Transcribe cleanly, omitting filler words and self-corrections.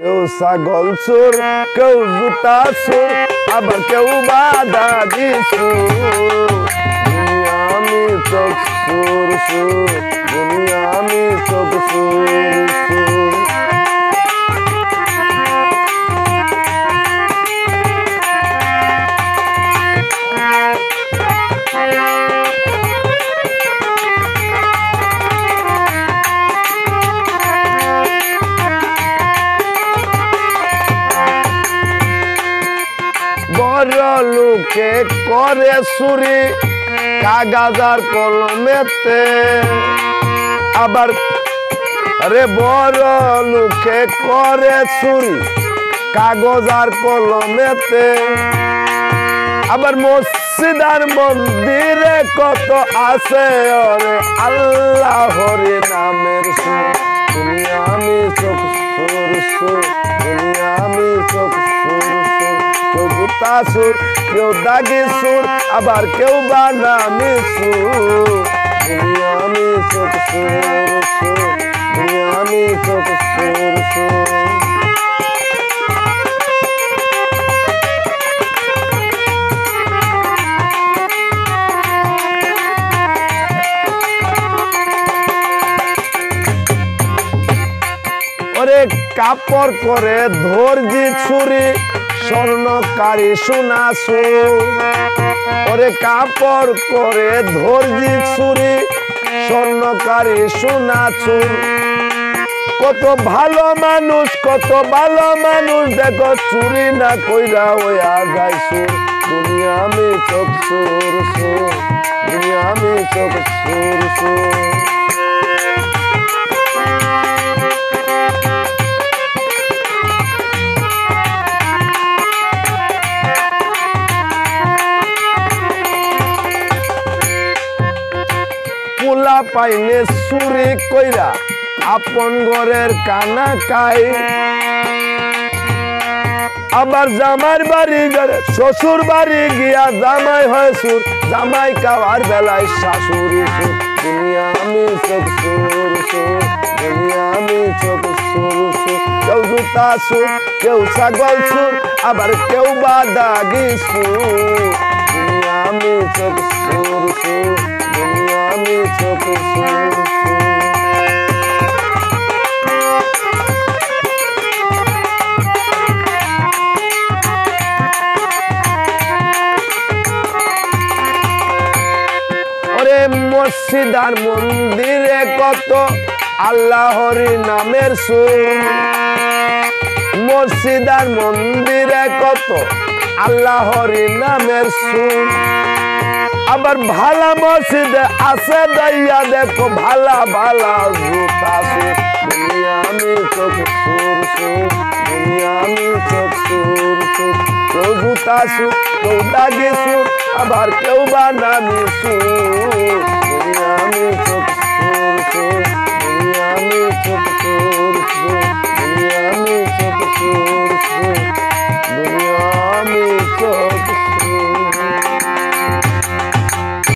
কেউ ছাগল চোর, কেউ জুতা চোর, আবার কেউ বাদাদি চোর। দুনিয়া আমি চোখ চোর চোর, দুনিয়া আমি চোখ চোর চোর। বড় লোকে করে চুরি কাগজ আর কলমেতে, আবার আরে বড় লোকে করে চুরি কাগজ আর কলমেতে, আবার মসজিদ আর মন্দিরে কত আছে ওরে আল্লাহর নামের সুর। দুনিয়া আমি চোখ সুর সুর, দুনিয়া আমি চোখ সুর সুর। কেউ গুতা সুর, কেউ দাগি সুর, আবার কেউ বানামি সুর। দুনিয়া আমি চোখ সুর সুর, দুনিয়া আমি চোখ সুর সুর। ওরে কাপড় করে ধরজি ছুরি স্বর্ণকারী সোনা চোর। ওরে কাপড় করে ধরজি ছুরি স্বর্ণকারী সোনা চোর। কত ভালো মানুষ, কত ভালো মানুষ দেখো চুরি না কইরা হইয়া যায় চোর। দুনিয়া আমি চোখ চোর চোর, দুনিয়া আমি চোখ চোর চোর। পোলা পাইলে চুরি কইরা আপন ঘরের কানা খাই, আবার জামাই বাড়ি গেলে শ্বশুর বাড়ি গিয়া জামাই হয় সুর। জামাই খাওয়ার বেলায় শাশুড়ি সুর। দুনিয়া আমি চোখ সুর সুর, দুনিয়া আমি চোখ সুর সুর। কেউ জুতা সুর, কেউ ছাগল সুর, আবার কেউ বাদাগি সুর। দুনিয়া আমি চোখ সুর সুর, দুনিয়া আমি চোখ সুর সুর। ওরে মসজিদ আর মন্দিরে কত আল্লাহর নামের সুর। মসজিদ আর মন্দিরে কত আল্লাহর নামের সুর। আবার ভালা মসজিদে আছে দাইয়া দেখো ভালা ভালা জুতা সুর। দুনিয়া আমি চোখ সুর সুর, দুনিয়া আমি চোখ সুর সুর। কেউ জুতা সুর, কেউ দাগি সুর, আবার কেউ বানামি সুর। দুনিয়া আমি চোখ সুর সুর,